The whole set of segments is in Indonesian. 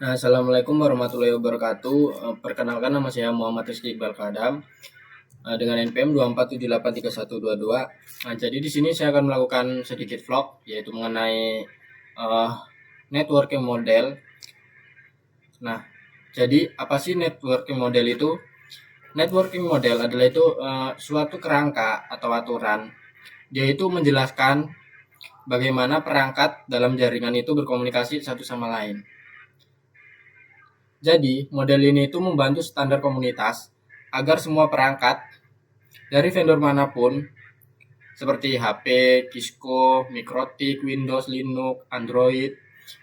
Nah, Assalamualaikum warahmatullahi wabarakatuh. Perkenalkan nama saya Muhammad Rizky Iqbal Kadam dengan NPM 247831122. Nah, jadi di sini saya akan melakukan sedikit vlog yaitu mengenai uh, networking model. Nah, jadi apa sih networking model itu? Networking model adalah itu suatu kerangka atau aturan. Dia itu menjelaskan bagaimana perangkat dalam jaringan itu berkomunikasi satu sama lain. Jadi, model ini itu membantu standar komunitas agar semua perangkat dari vendor manapun seperti HP, Cisco, Mikrotik, Windows, Linux, Android,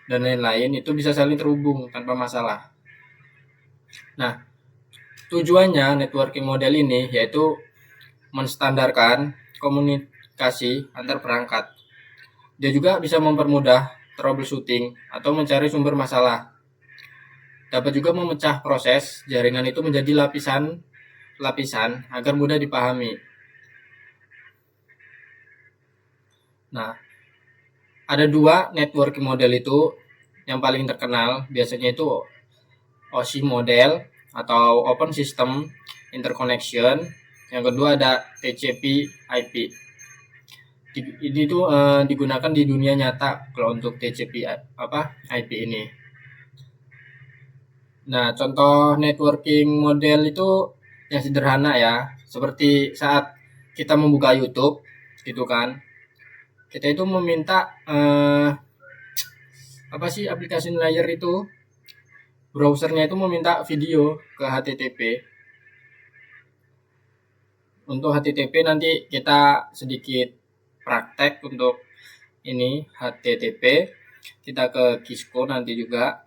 dan lain-lain itu bisa saling terhubung tanpa masalah. Nah, tujuannya networking model ini yaitu menstandarkan komunikasi antar perangkat. Dia juga bisa mempermudah troubleshooting atau mencari sumber masalah. Dapat juga memecah proses jaringan itu menjadi lapisan agar mudah dipahami. Nah, ada dua networking model itu yang paling terkenal, biasanya itu OSI model atau Open System Interconnection. Yang kedua ada TCP/IP. Ini itu digunakan di dunia nyata kalau untuk IP ini. Nah, contoh networking model itu yang sederhana ya, seperti saat kita membuka YouTube gitu kan. Kita itu meminta aplikasi layer itu, browsernya itu meminta video ke HTTP. Untuk HTTP nanti kita sedikit praktek untuk ini HTTP. Kita ke Cisco nanti juga.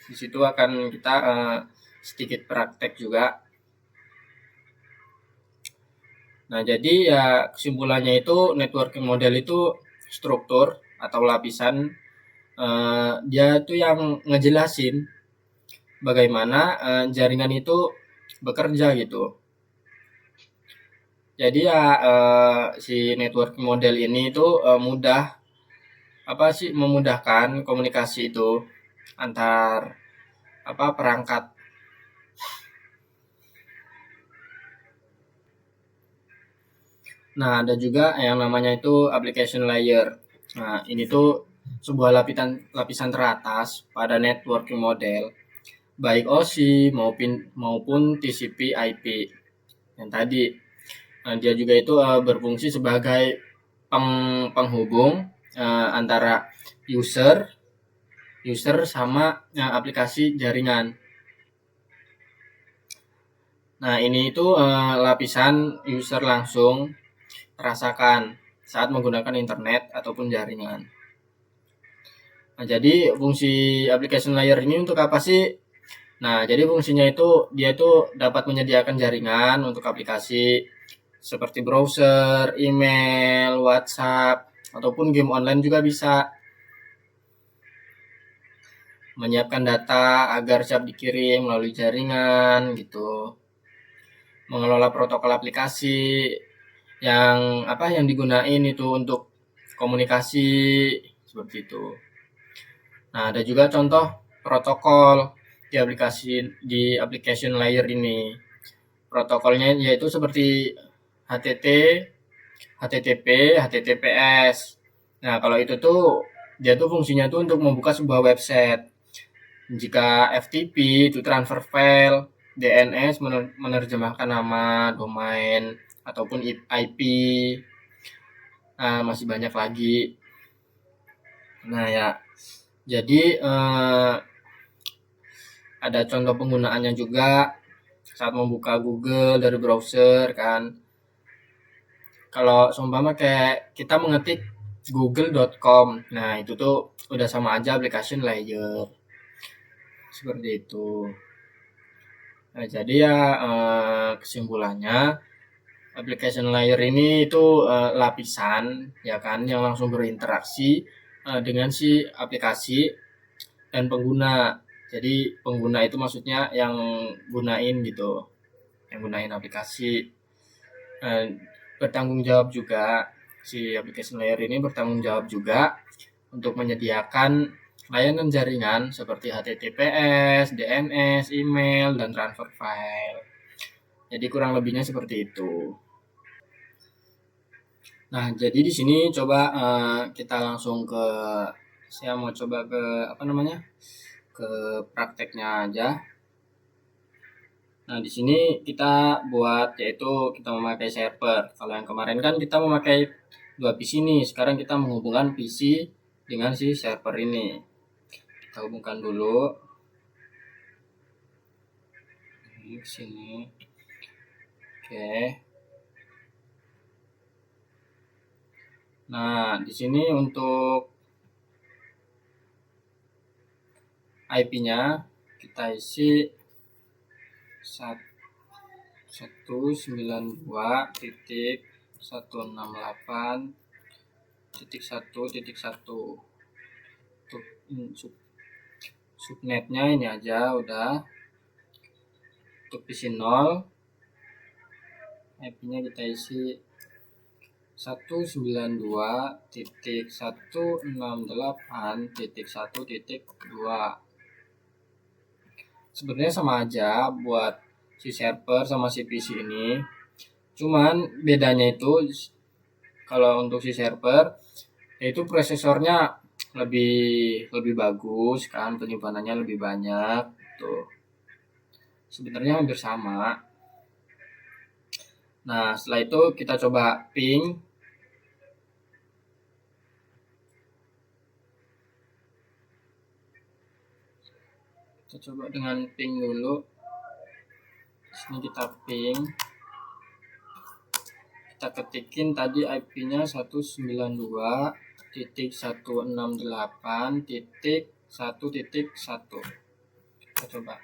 Di situ akan kita sedikit praktek juga. Nah, jadi ya kesimpulannya itu networking model itu struktur atau lapisan, dia itu yang ngejelasin bagaimana jaringan itu bekerja gitu. Jadi ya si networking model ini itu memudahkan komunikasi itu antar perangkat. Nah, ada juga yang namanya itu application layer. Nah, ini tuh sebuah lapisan teratas pada networking model, baik OSI maupun TCP/IP yang tadi. Nah, dia juga itu berfungsi sebagai penghubung antara user sama aplikasi jaringan. Nah, ini itu lapisan user langsung rasakan saat menggunakan internet ataupun jaringan. Nah, jadi fungsi application layer ini untuk apa sih? Nah, jadi fungsinya itu dia itu dapat menyediakan jaringan untuk aplikasi seperti browser, email, WhatsApp, ataupun game online juga bisa. Menyiapkan data agar siap dikirim melalui jaringan gitu. Mengelola protokol aplikasi yang digunain itu untuk komunikasi seperti itu. Nah, ada juga contoh protokol di application layer ini. Protokolnya yaitu seperti HTTP, HTTPS. Nah, kalau itu tuh dia tuh fungsinya tuh untuk membuka sebuah website. Jika FTP itu transfer file, DNS menerjemahkan nama domain ataupun IP. Nah, masih banyak lagi. Nah, ya. Jadi ada contoh penggunaannya juga saat membuka Google dari browser kan. Kalau seumpama kayak kita mengetik google.com, nah itu tuh udah sama aja application layer. Seperti itu. Nah, jadi ya kesimpulannya application layer ini itu lapisan ya kan yang langsung berinteraksi dengan si aplikasi dan pengguna. Jadi pengguna itu maksudnya yang gunain gitu, yang gunain aplikasi. Bertanggung jawab juga, si application layer ini bertanggung jawab juga untuk menyediakan layanan jaringan seperti HTTPS, DNS, email, dan transfer file. Jadi kurang lebihnya seperti itu. Nah, jadi di sini coba kita langsung ke, saya mau coba ke ke prakteknya aja. Nah, di sini kita buat, yaitu kita memakai server. Kalau yang kemarin kan kita memakai dua PC nih, sekarang kita menghubungkan PC dengan si server ini. Kita hubungkan dulu. Ini ke sini. Oke. Nah, di sini untuk IP-nya kita isi 192.168.1.1. Untuk subnetnya ini aja udah. Untuk PC 0 IP-nya kita isi 192.168.1.2. Sebenarnya sama aja buat si server sama si PC ini. Cuman bedanya itu kalau untuk si server yaitu prosesornya lebih bagus kan, penyimpanannya lebih banyak tuh. Sebenarnya hampir sama. Nah, setelah itu kita coba ping. Kita coba dengan ping dulu. Di sini kita ping. Kita ketikin tadi IP-nya 192.168.1.1. Kita coba.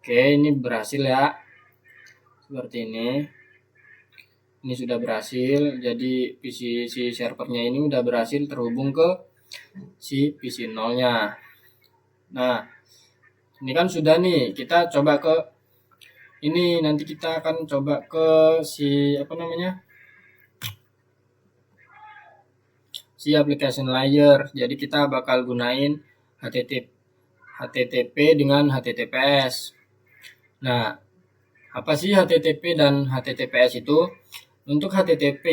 Oke, ini berhasil ya. Seperti ini. Ini sudah berhasil. Jadi PC si servernya ini udah berhasil terhubung ke si PC 0-nya. Nah, ini kan sudah nih. Kita coba ke ini, nanti kita akan coba ke si si application layer. Jadi kita bakal gunain HTTP dengan HTTPS. Nah, apa sih HTTP dan HTTPS itu? Untuk HTTP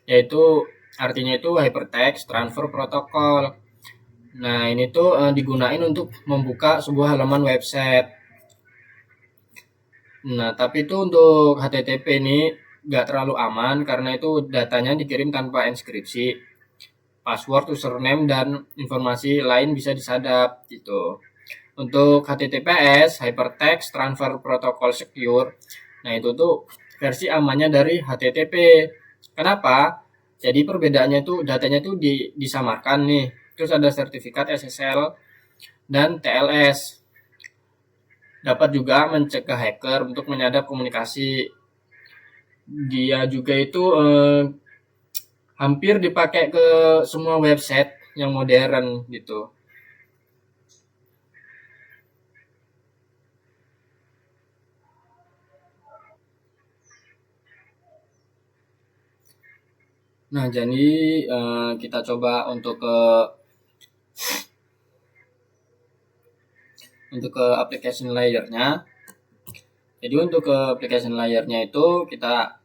yaitu artinya itu Hypertext Transfer Protocol. Nah, ini tuh digunain untuk membuka sebuah halaman website. Nah, tapi itu untuk HTTP ini nggak terlalu aman karena itu datanya dikirim tanpa inskripsi. Password, username, dan informasi lain bisa disadap gitu. Untuk HTTPS, Hypertext Transfer Protocol Secure, nah itu tuh versi amannya dari HTTP. Kenapa? Jadi perbedaannya itu datanya tuh disamarkan nih. Terus ada sertifikat SSL dan TLS. Dapat juga mencegah hacker untuk menyadap komunikasi. Dia juga itu hampir dipakai ke semua website yang modern gitu. Nah, jadi kita coba untuk ke application layer-nya. Jadi untuk ke application layer-nya itu kita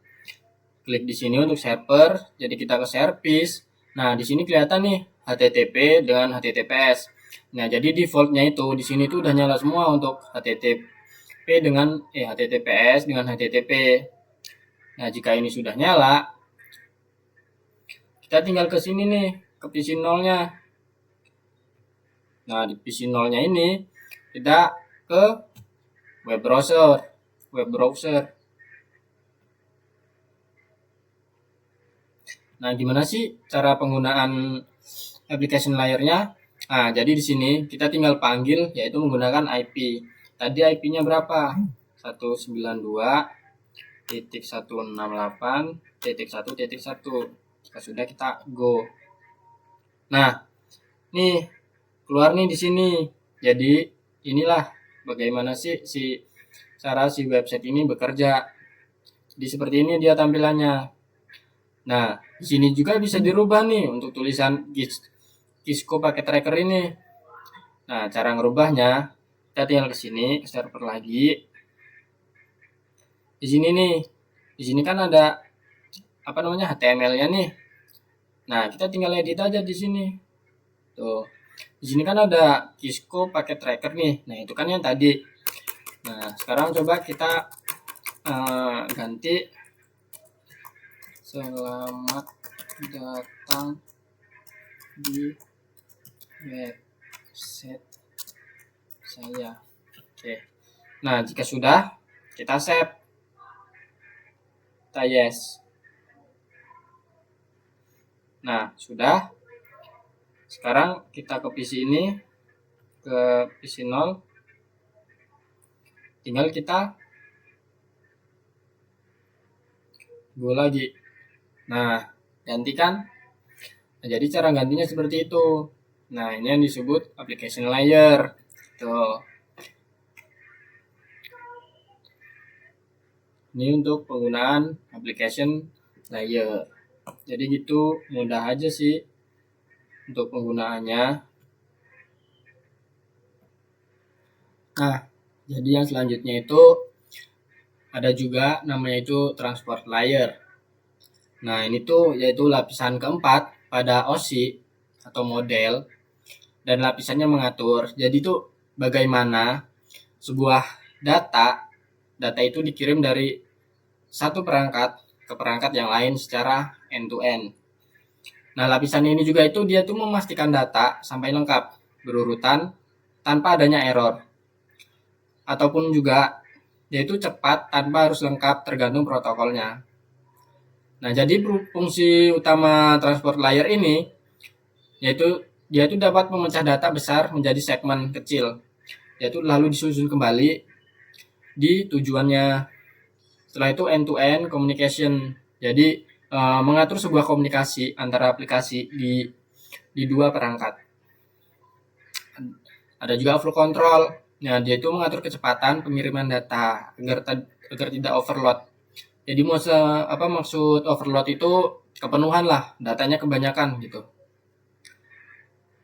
klik di sini untuk server. Jadi kita ke service. Nah, di sini kelihatan nih HTTP dengan HTTPS. Nah, jadi defaultnya itu di sini tuh udah nyala semua untuk HTTP dengan HTTPS dengan HTTP. Nah, jika ini sudah nyala, kita tinggal ke sini nih, ke PC 0-nya. Nah, di PC 0-nya ini kita ke web browser. Nah, gimana sih cara penggunaan application layer-nya? Nah, jadi di sini kita tinggal panggil yaitu menggunakan IP. Tadi IP-nya berapa? 192.168.1.1. Jika sudah kita go. Nah, nih keluar nih di sini. Jadi inilah bagaimana sih cara si website ini bekerja. Jadi seperti ini dia tampilannya. Nah, di sini juga bisa dirubah nih untuk tulisan Cisco pakai tracker ini. Nah, cara ngerubahnya, kita tinggal ke sini, ke server lagi. Di sini nih, di sini kan ada apa namanya HTML-nya nih. Nah, kita tinggal edit aja di sini. Tuh. Di sini kan ada Cisco pakai tracker nih. Nah, itu kan yang tadi. Nah, sekarang coba kita ganti selamat datang di website saya. Oke. Nah, jika sudah, kita save. Kita yes. Nah, sudah. Sekarang kita ke PC ini, ke PC 0. Tinggal kita go lagi. Nah, gantikan. Nah, jadi cara gantinya seperti itu. Nah, ini yang disebut application layer. Tuh. Ini untuk penggunaan application layer. Jadi gitu, mudah aja sih untuk penggunaannya. Nah, jadi yang selanjutnya itu ada juga namanya itu transport layer. Nah, ini tuh yaitu lapisan keempat pada OSI atau model, dan lapisannya mengatur. Jadi itu bagaimana sebuah data itu dikirim dari satu perangkat ke perangkat yang lain secara end to end. Nah, lapisan ini juga itu dia tuh memastikan data sampai lengkap, berurutan, tanpa adanya error. Ataupun juga dia itu cepat tanpa harus lengkap, tergantung protokolnya. Nah, jadi fungsi utama transport layer ini yaitu dia itu dapat memecah data besar menjadi segmen kecil, yaitu lalu disusun kembali di tujuannya. Setelah itu end to end communication. Jadi mengatur sebuah komunikasi antara aplikasi di dua perangkat. Ada juga flow control. Nah, dia itu mengatur kecepatan pengiriman data agar tidak overload. Jadi maksud overload itu kepenuhan lah, datanya kebanyakan gitu.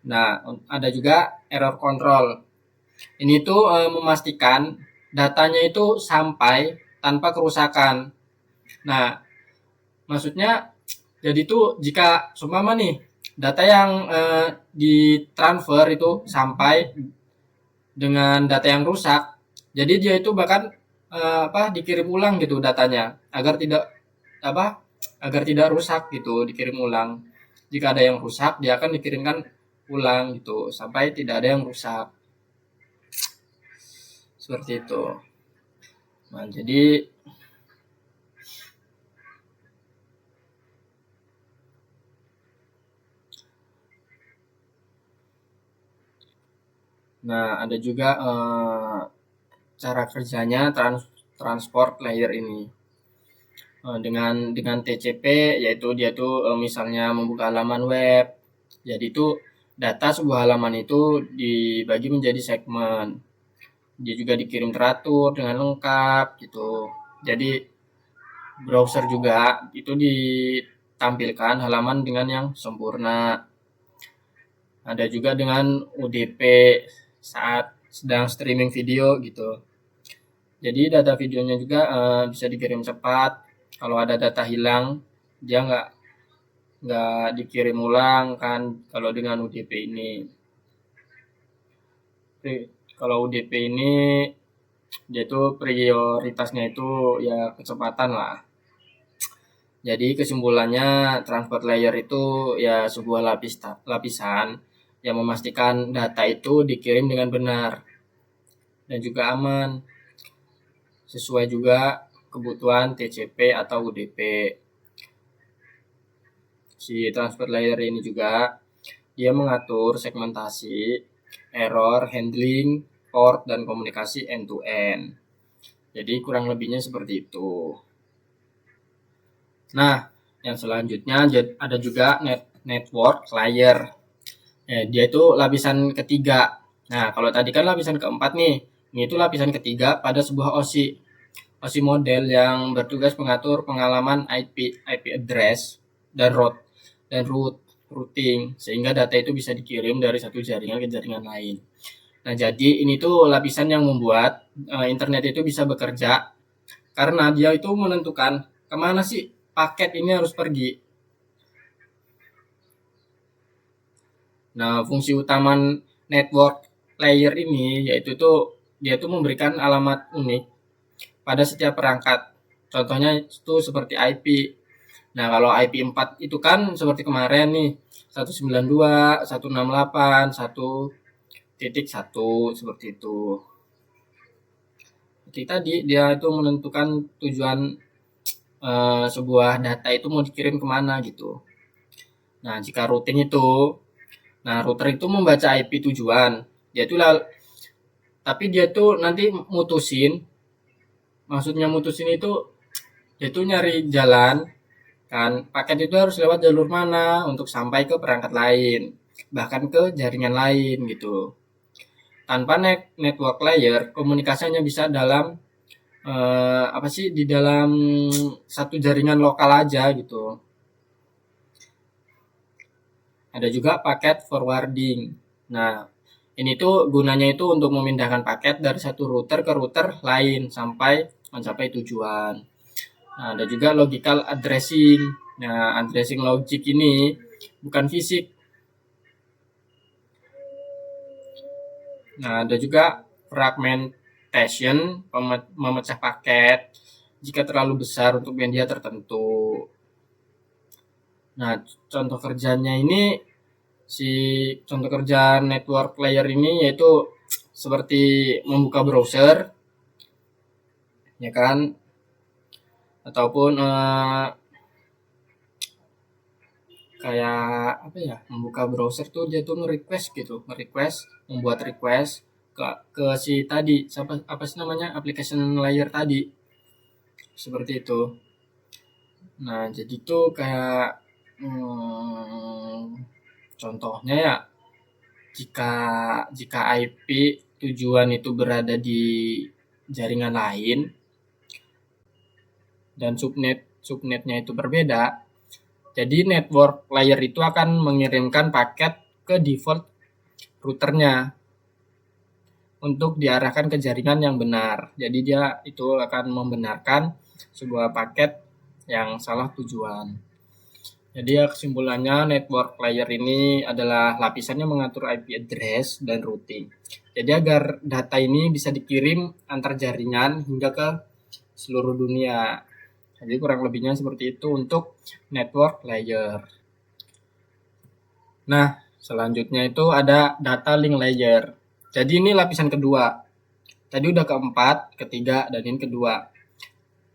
Nah, ada juga error control. Ini tuh memastikan datanya itu sampai tanpa kerusakan. Nah, maksudnya jadi tuh jika seumpama nih data yang ditransfer itu sampai dengan data yang rusak, jadi dia itu bahkan dikirim ulang gitu datanya agar tidak rusak gitu, dikirim ulang. Jika ada yang rusak, dia akan dikirimkan ulang gitu sampai tidak ada yang rusak. Seperti itu. Nah, jadi ada juga cara kerjanya transport layer ini. Dengan TCP, yaitu dia tuh misalnya membuka halaman web. Jadi itu data sebuah halaman itu dibagi menjadi segmen. Dia juga dikirim teratur dengan lengkap gitu. Jadi browser juga itu ditampilkan halaman dengan yang sempurna. Ada juga dengan UDP saat sedang streaming video gitu. Jadi data videonya juga bisa dikirim cepat. Kalau ada data hilang, dia nggak dikirim ulang kan kalau dengan UDP ini. Kalau UDP ini dia itu prioritasnya itu ya kecepatan lah. Jadi kesimpulannya transport layer itu ya sebuah lapisan yang memastikan data itu dikirim dengan benar dan juga aman, sesuai juga kebutuhan TCP atau UDP. Si transport layer ini juga dia mengatur segmentasi, error handling, port, dan komunikasi end to end. Jadi kurang lebihnya seperti itu. Nah, yang selanjutnya ada juga network layer. Dia itu lapisan ketiga. Nah, kalau tadi kan lapisan keempat nih. Ini itu lapisan ketiga pada sebuah OSI model yang bertugas mengatur pengalaman IP address dan route. routing, sehingga data itu bisa dikirim dari satu jaringan ke jaringan lain. Nah, jadi ini tuh lapisan yang membuat internet itu bisa bekerja karena dia itu menentukan kemana sih paket ini harus pergi. Nah, fungsi utama network layer ini yaitu tuh dia tuh memberikan alamat unik pada setiap perangkat. Contohnya itu seperti IP. Nah, kalau IP 4 itu kan seperti kemarin nih, 192, 168, 1.1 seperti itu. Jadi tadi dia itu menentukan tujuan sebuah data itu mau dikirim kemana gitu. Nah, jika routing itu, nah router itu membaca IP tujuan, dia itu tapi dia tuh nanti mutusin, maksudnya mutusin itu dia tuh nyari jalan kan paket itu harus lewat jalur mana untuk sampai ke perangkat lain, bahkan ke jaringan lain gitu. Tanpa network layer, komunikasi hanya bisa dalam apa sih di dalam satu jaringan lokal aja gitu. Ada juga paket forwarding. Nah, ini tuh gunanya itu untuk memindahkan paket dari satu router ke router lain sampai mencapai tujuan. Nah, ada juga logical addressing. Nah, addressing logic ini bukan fisik. Nah, ada juga fragmentation, memecah paket jika terlalu besar untuk media tertentu. Nah, contoh kerjanya ini si contoh kerja network layer ini yaitu seperti membuka browser, ya kan, ataupun kayak apa ya, membuka browser tuh dia tuh nge-request gitu, membuat request ke si tadi apa sih namanya application layer tadi seperti itu. Nah, jadi tuh kayak contohnya ya, jika jika IP tujuan itu berada di jaringan lain dan subnetnya itu berbeda, jadi network layer itu akan mengirimkan paket ke default routernya untuk diarahkan ke jaringan yang benar. Jadi dia itu akan membenarkan sebuah paket yang salah tujuan. Jadi ya kesimpulannya network layer ini adalah lapisan yang mengatur IP address dan routing. Jadi agar data ini bisa dikirim antar jaringan hingga ke seluruh dunia. Jadi kurang lebihnya seperti itu untuk network layer. Nah, selanjutnya itu ada data link layer. Jadi ini lapisan kedua. Tadi udah keempat, ketiga, dan ini kedua.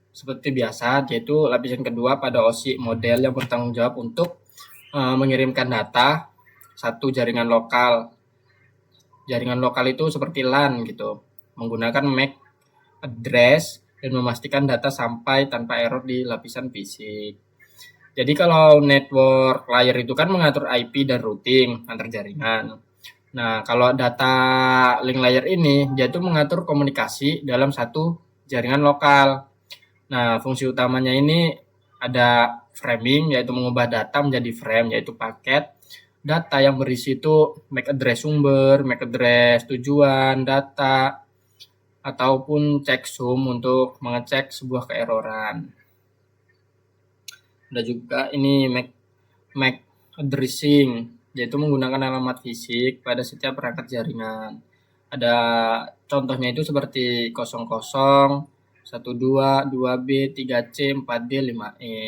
Seperti biasa, yaitu lapisan kedua pada OSI model yang bertanggung jawab untuk mengirimkan data satu jaringan lokal. Jaringan lokal itu seperti LAN gitu, menggunakan MAC address dan memastikan data sampai tanpa error di lapisan fisik. Jadi kalau network layer itu kan mengatur IP dan routing antar jaringan. Nah, kalau data link layer ini dia tuh mengatur komunikasi dalam satu jaringan lokal. Nah, fungsi utamanya ini ada framing, yaitu mengubah data menjadi frame, yaitu paket. Data yang berisi itu MAC address sumber, MAC address tujuan, data, ataupun checksum untuk mengecek sebuah keeroran. Ada juga ini MAC addressing, yaitu menggunakan alamat fisik pada setiap perangkat jaringan. Ada contohnya itu seperti 00, 12, 2B, 3C, 4D, 5E.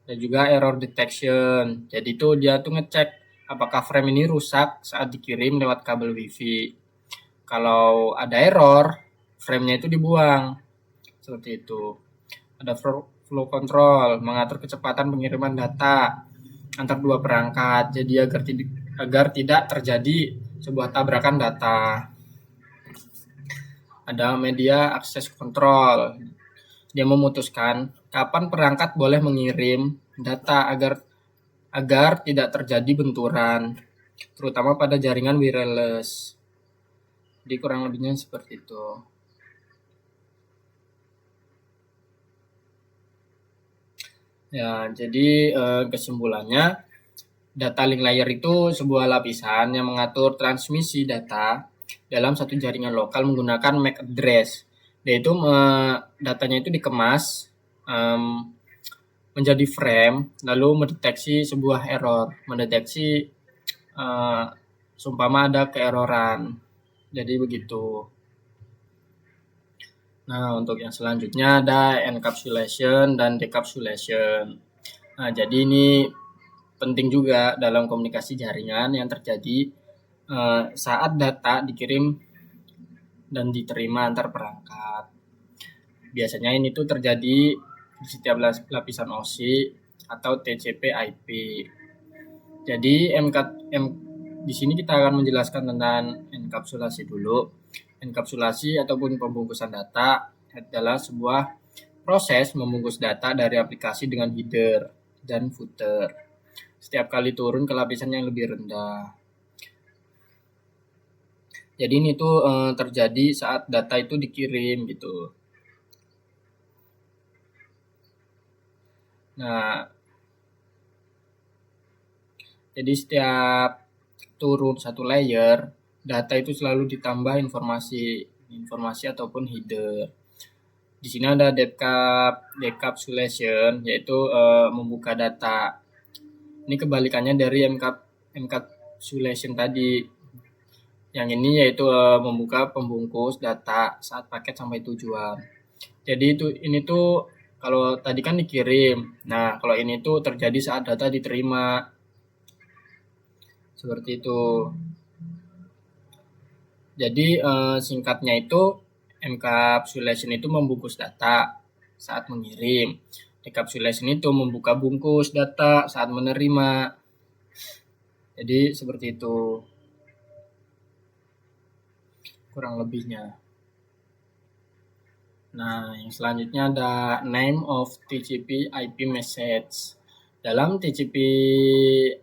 Dan juga error detection. Jadi itu dia tuh ngecek apakah frame ini rusak saat dikirim lewat kabel WiFi. Kalau ada error, frame-nya itu dibuang. Seperti itu. Ada flow control, mengatur kecepatan pengiriman data antar dua perangkat. Jadi agar tidak terjadi sebuah tabrakan data. Ada media access control. Dia memutuskan kapan perangkat boleh mengirim data agar tidak terjadi benturan, terutama pada jaringan wireless. Jadi kurang lebihnya seperti itu. Ya, jadi kesimpulannya, data link layer itu sebuah lapisan yang mengatur transmisi data dalam satu jaringan lokal menggunakan MAC address. Yaitu datanya itu dikemas menjadi frame, lalu mendeteksi sebuah error, mendeteksi seumpama ada keeroran. Jadi begitu. Nah, untuk yang selanjutnya ada encapsulation dan decapsulation. Nah, jadi ini penting juga dalam komunikasi jaringan yang terjadi saat data dikirim dan diterima antar perangkat. Biasanya ini tuh terjadi di setiap lapisan OSI atau TCP/IP. Jadi di sini kita akan menjelaskan tentang enkapsulasi dulu. Enkapsulasi ataupun pembungkusan data adalah sebuah proses membungkus data dari aplikasi dengan header dan footer. Setiap kali turun ke lapisan yang lebih rendah. Jadi ini tuh terjadi saat data itu dikirim gitu. Nah, jadi setiap turun satu layer, data itu selalu ditambah informasi ataupun header. Di sini ada decapsulation, yaitu membuka data. Ini kebalikannya dari encapsulation tadi. Yang ini yaitu membuka pembungkus data saat paket sampai tujuan. Jadi ini tuh kalau tadi kan dikirim. Nah, kalau ini tuh terjadi saat data diterima. Seperti itu. Jadi singkatnya itu encapsulation itu membungkus data saat mengirim. Decapsulation itu membuka bungkus data saat menerima. Jadi seperti itu kurang lebihnya. Nah, yang selanjutnya ada name of TCP IP message. Dalam TCP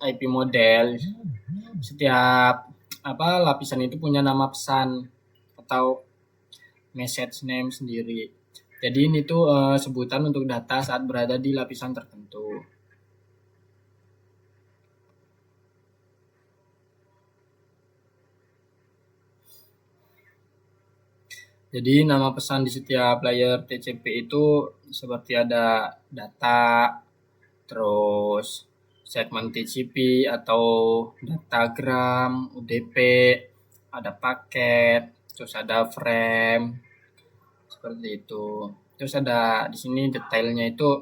IP model, setiap lapisan itu punya nama pesan atau message name sendiri. Jadi ini tuh sebutan untuk data saat berada di lapisan tertentu. Jadi nama pesan di setiap layer TCP itu seperti ada data, terus segmen TCP atau datagram, UDP, ada paket, terus ada frame, seperti itu. Terus ada di sini detailnya itu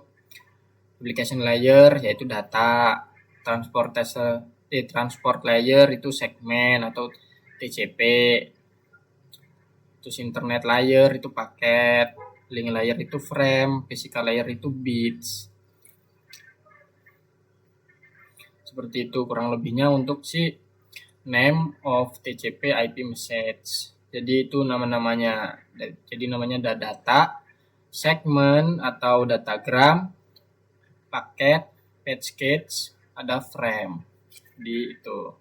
application layer yaitu data, transport layer itu segmen atau TCP, terus internet layer itu paket, link layer itu frame, physical layer itu bits. Seperti itu kurang lebihnya untuk si name of TCP IP message. Jadi itu nama-namanya. Jadi namanya ada data, segmen atau datagram, paket, package, ada frame. Di itu.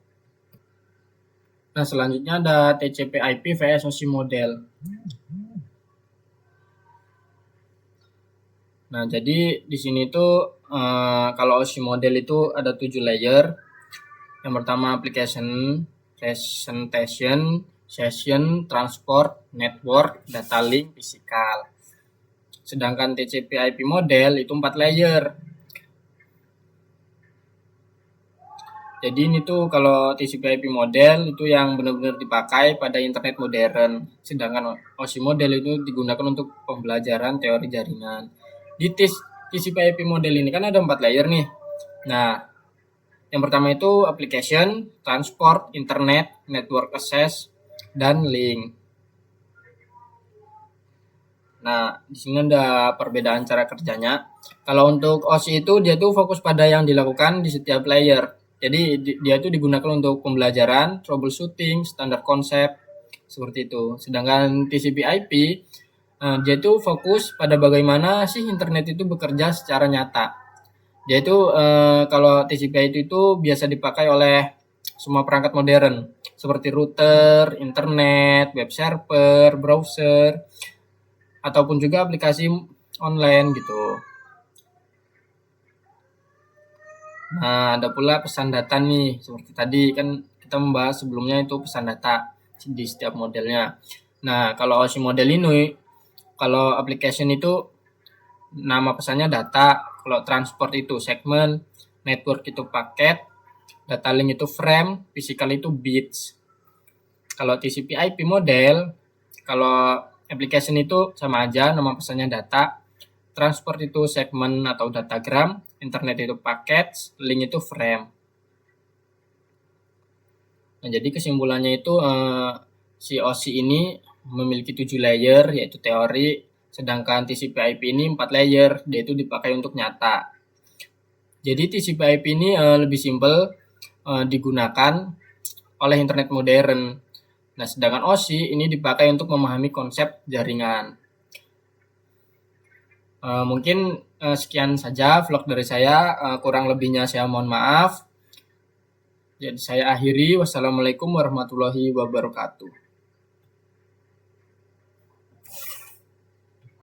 Nah, selanjutnya ada TCP IP vs OSI model. Nah, jadi di sini tuh kalau OSI model itu ada 7 layer. Yang pertama application, presentation, session, transport, network, data link, physical. Sedangkan TCP IP model itu 4 layer. Jadi ini tuh kalau TCP/IP model itu yang benar-benar dipakai pada internet modern, sedangkan OSI model itu digunakan untuk pembelajaran teori jaringan. Di TCP/IP model ini kan ada 4 layer nih. Nah, yang pertama itu application, transport, internet, network access, dan link. Nah, di sini ada perbedaan cara kerjanya. Kalau untuk OSI itu dia tuh fokus pada yang dilakukan di setiap layer. Jadi dia itu digunakan untuk pembelajaran, troubleshooting, standar konsep, seperti itu. Sedangkan TCP/IP dia itu fokus pada bagaimana sih internet itu bekerja secara nyata. Dia itu kalau TCP/IP itu biasa dipakai oleh semua perangkat modern seperti router, internet, web server, browser, ataupun juga aplikasi online gitu. Nah, ada pula pesan data nih, seperti tadi kan kita membahas sebelumnya itu pesan data di setiap modelnya. Nah, kalau OSI model ini, kalau application itu nama pesannya data, kalau transport itu segmen, network itu paket, data link itu frame, physical itu bits. Kalau TCP/IP model, kalau application itu sama aja, nama pesannya data, transport itu segmen atau datagram, internet itu paket, link itu frame. Nah, jadi kesimpulannya itu si OSI ini memiliki 7 layer, yaitu teori, sedangkan TCP/IP ini 4 layer, yaitu dipakai untuk nyata. Jadi TCP/IP ini lebih simpel digunakan oleh internet modern. Nah, sedangkan OSI ini dipakai untuk memahami konsep jaringan. Mungkin sekian saja vlog dari saya. Kurang lebihnya saya mohon maaf. Jadi saya akhiri. Wassalamualaikum warahmatullahi wabarakatuh.